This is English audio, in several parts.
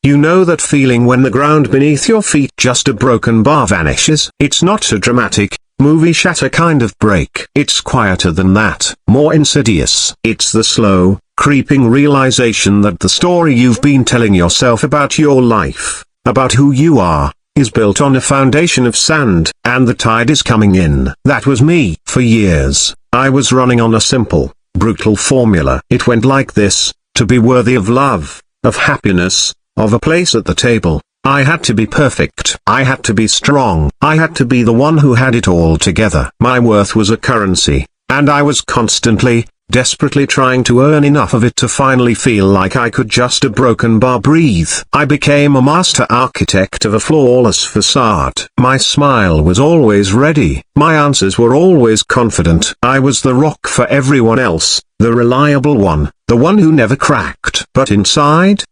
You know that feeling when the ground beneath your feet just a broken bar vanishes? It's not a dramatic, movie shatter kind of break. It's quieter than that, more insidious. It's the slow, creeping realization that the story you've been telling yourself about your life, about who you are, is built on a foundation of sand, and the tide is coming in. That was me. For years, I was running on a simple, brutal formula. It went like this: to be worthy of love, of happiness, of a place at the table, I had to be perfect. I had to be strong. I had to be the one who had it all together. My worth was a currency, and I was constantly, desperately trying to earn enough of it to finally feel like I could just a broken bar breathe. I became a master architect of a flawless facade. My smile was always ready. My answers were always confident. I was the rock for everyone else, the reliable one, the one who never cracked. But inside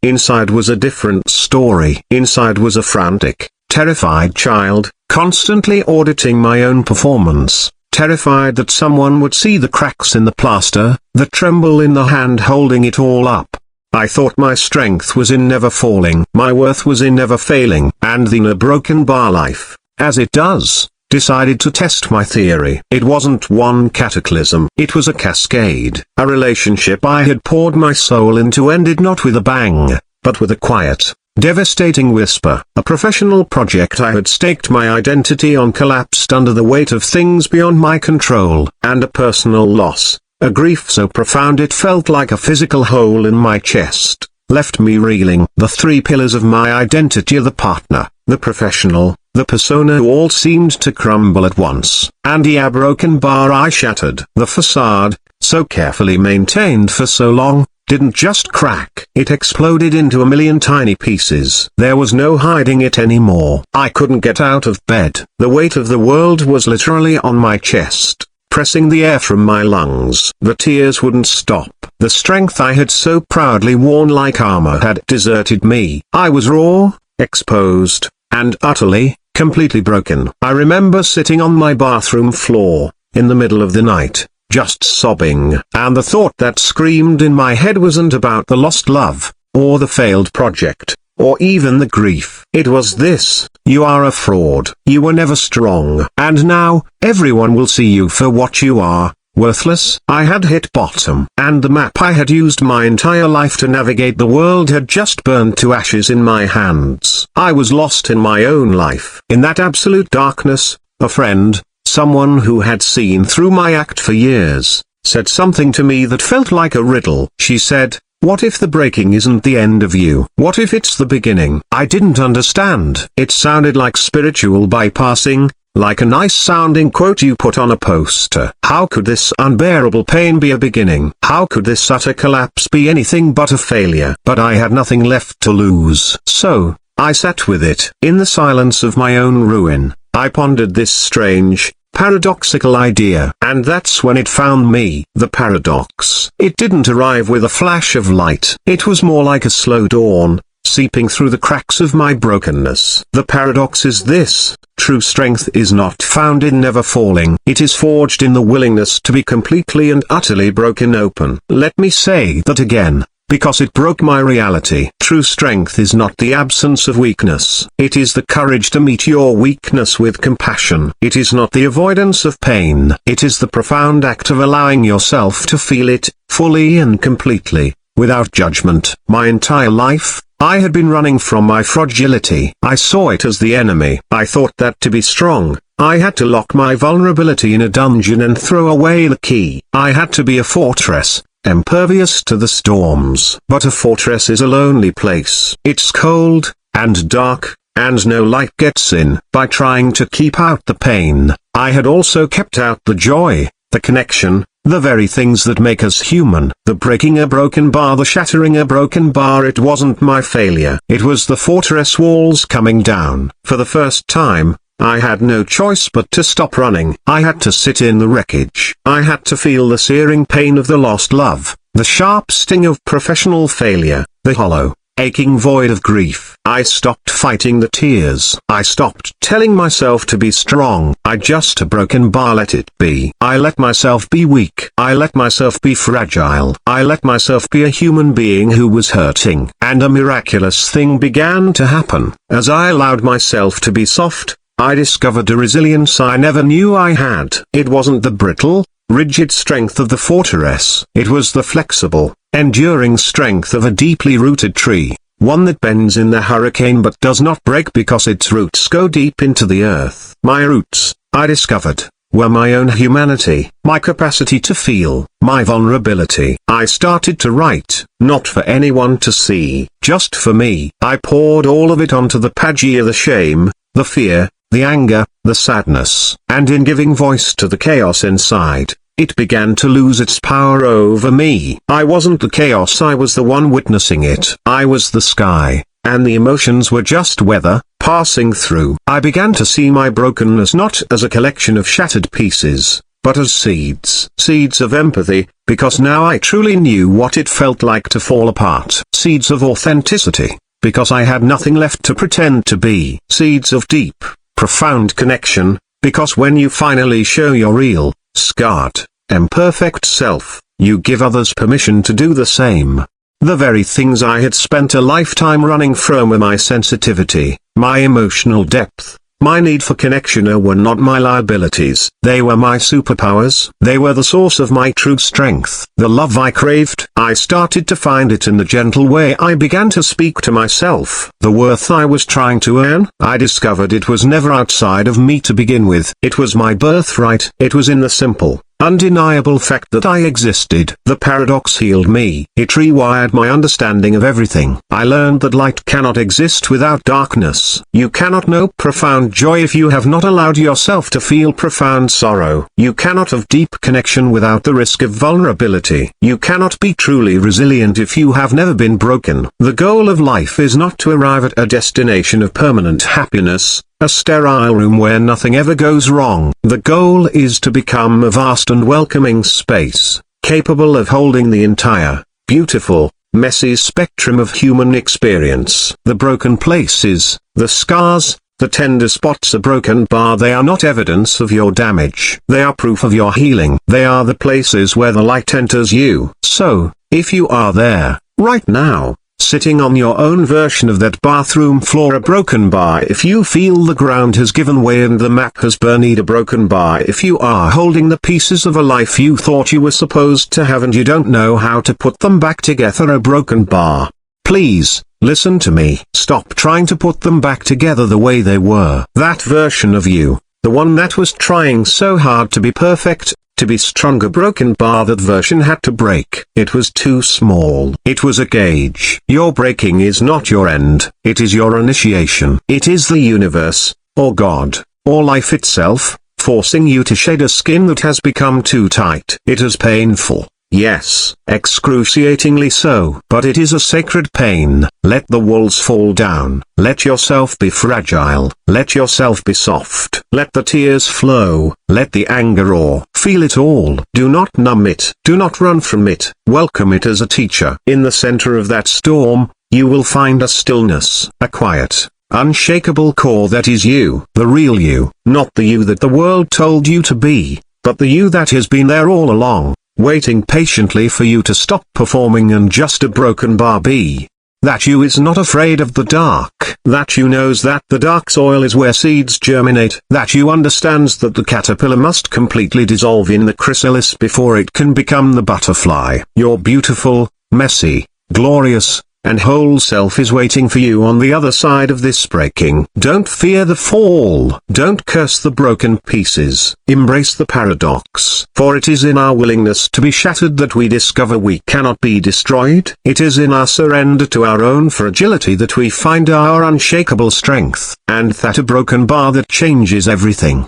was a different story. Inside was a frantic, terrified child, constantly auditing my own performance. Terrified that someone would see the cracks in the plaster, the tremble in the hand holding it all up. I thought my strength was in never falling, my worth was in never failing, and then a broken bar life, as it does, decided to test my theory. It wasn't one cataclysm, it was a cascade. A relationship I had poured my soul into ended not with a bang, but with a quiet, devastating whisper. A professional project I had staked my identity on collapsed under the weight of things beyond my control. And a personal loss, a grief so profound it felt like a physical hole in my chest, left me reeling. The three pillars of my identity: the partner, the professional, the persona, all seemed to crumble at once. And a broken bar I shattered. The facade, so carefully maintained for so long, didn't just crack. It exploded into a million tiny pieces. There was no hiding it anymore. I couldn't get out of bed. The weight of the world was literally on my chest, pressing the air from my lungs. The tears wouldn't stop. The strength I had so proudly worn like armor had deserted me. I was raw, exposed, and utterly, completely broken. I remember sitting on my bathroom floor, in the middle of the night, just sobbing. And the thought that screamed in my head wasn't about the lost love, or the failed project, or even the grief. It was this: you are a fraud. You were never strong. And now, everyone will see you for what you are, worthless. I had hit bottom. And the map I had used my entire life to navigate the world had just burned to ashes in my hands. I was lost in my own life. In that absolute darkness, a friend, someone who had seen through my act for years, said something to me that felt like a riddle. She said, "What if the breaking isn't the end of you? What if it's the beginning?" I didn't understand. It sounded like spiritual bypassing, like a nice sounding quote you put on a poster. How could this unbearable pain be a beginning? How could this utter collapse be anything but a failure? But I had nothing left to lose. So, I sat with it. In the silence of my own ruin, I pondered this strange, paradoxical idea. And that's when it found me. The paradox. It didn't arrive with a flash of light. It was more like a slow dawn, seeping through the cracks of my brokenness. The paradox is this: true strength is not found in never falling. It is forged in the willingness to be completely and utterly broken open. Let me say that again, because it broke my reality. True strength is not the absence of weakness. It is the courage to meet your weakness with compassion. It is not the avoidance of pain. It is the profound act of allowing yourself to feel it, fully and completely, without judgment. My entire life, I had been running from my fragility. I saw it as the enemy. I thought that to be strong, I had to lock my vulnerability in a dungeon and throw away the key. I had to be a fortress, impervious to the storms. But a fortress is a lonely place. It's cold, and dark, and no light gets in. By trying to keep out the pain, I had also kept out the joy, the connection, the very things that make us human. The breaking a broken bar, the shattering a broken bar, it wasn't my failure. It was the fortress walls coming down. For the first time, I had no choice but to stop running. I had to sit in the wreckage. I had to feel the searing pain of the lost love, the sharp sting of professional failure, the hollow, aching void of grief. I stopped fighting the tears. I stopped telling myself to be strong. I just a broken bar let it be. I let myself be weak. I let myself be fragile. I let myself be a human being who was hurting. And a miraculous thing began to happen. As I allowed myself to be soft, I discovered a resilience I never knew I had. It wasn't the brittle, rigid strength of the fortress. It was the flexible, enduring strength of a deeply rooted tree. One that bends in the hurricane but does not break because its roots go deep into the earth. My roots, I discovered, were my own humanity, my capacity to feel, my vulnerability. I started to write, not for anyone to see, just for me. I poured all of it onto the Pagea, the shame, the fear, the anger, the sadness. And in giving voice to the chaos inside, it began to lose its power over me. I wasn't the chaos, I was the one witnessing it. I was the sky, and the emotions were just weather, passing through. I began to see my brokenness not as a collection of shattered pieces, but as seeds. Seeds of empathy, because now I truly knew what it felt like to fall apart. Seeds of authenticity, because I had nothing left to pretend to be. Seeds of deep, profound connection, because when you finally show your real, scarred, imperfect self, you give others permission to do the same. The very things I had spent a lifetime running from were my sensitivity, my emotional depth, my need for connection were not my liabilities. They were my superpowers. They were the source of my true strength. The love I craved. I started to find it in the gentle way I began to speak to myself. The worth I was trying to earn. I discovered it was never outside of me to begin with. It was my birthright. It was in the simple, undeniable fact that I existed. The paradox healed me. It rewired my understanding of everything. I learned that light cannot exist without darkness. You cannot know profound joy if you have not allowed yourself to feel profound sorrow. You cannot have deep connection without the risk of vulnerability. You cannot be truly resilient if you have never been broken. The goal of life is not to arrive at a destination of permanent happiness, a sterile room where nothing ever goes wrong. The goal is to become a vast and welcoming space, capable of holding the entire, beautiful, messy spectrum of human experience. The broken places, the scars, the tender spots, a broken bar, they are not evidence of your damage. They are proof of your healing. They are the places where the light enters you. So, if you are there, right now, sitting on your own version of that bathroom floor, a broken bar, if you feel the ground has given way and the map has burned, a broken bar, if you are holding the pieces of a life you thought you were supposed to have and you don't know how to put them back together, a broken bar, please, listen to me. Stop trying to put them back together the way they were. That version of you, the one that was trying so hard to be perfect, to be strong, a broken bar, that version had to break. It was too small. It was a gauge. Your breaking is not your end. It is your initiation. It is the universe, or God, or life itself, forcing you to shed a skin that has become too tight. It is painful. Yes, excruciatingly so. But it is a sacred pain. Let the walls fall down. Let yourself be fragile. Let yourself be soft. Let the tears flow. Let the anger roar. Feel it all. Do not numb it. Do not run from it. Welcome it as a teacher. In the center of that storm, you will find a stillness, a quiet, unshakable core that is you. The real you. Not the you that the world told you to be, but the you that has been there all along, waiting patiently for you to stop performing and just a broken bar be. That you is not afraid of the dark. That you knows that the dark soil is where seeds germinate. That you understands that the caterpillar must completely dissolve in the chrysalis before it can become the butterfly. Your beautiful, messy, glorious, and whole self is waiting for you on the other side of this breaking. Don't fear the fall. Don't curse the broken pieces. Embrace the paradox. For it is in our willingness to be shattered that we discover we cannot be destroyed. It is in our surrender to our own fragility that we find our unshakable strength. And that a broken bar that changes everything.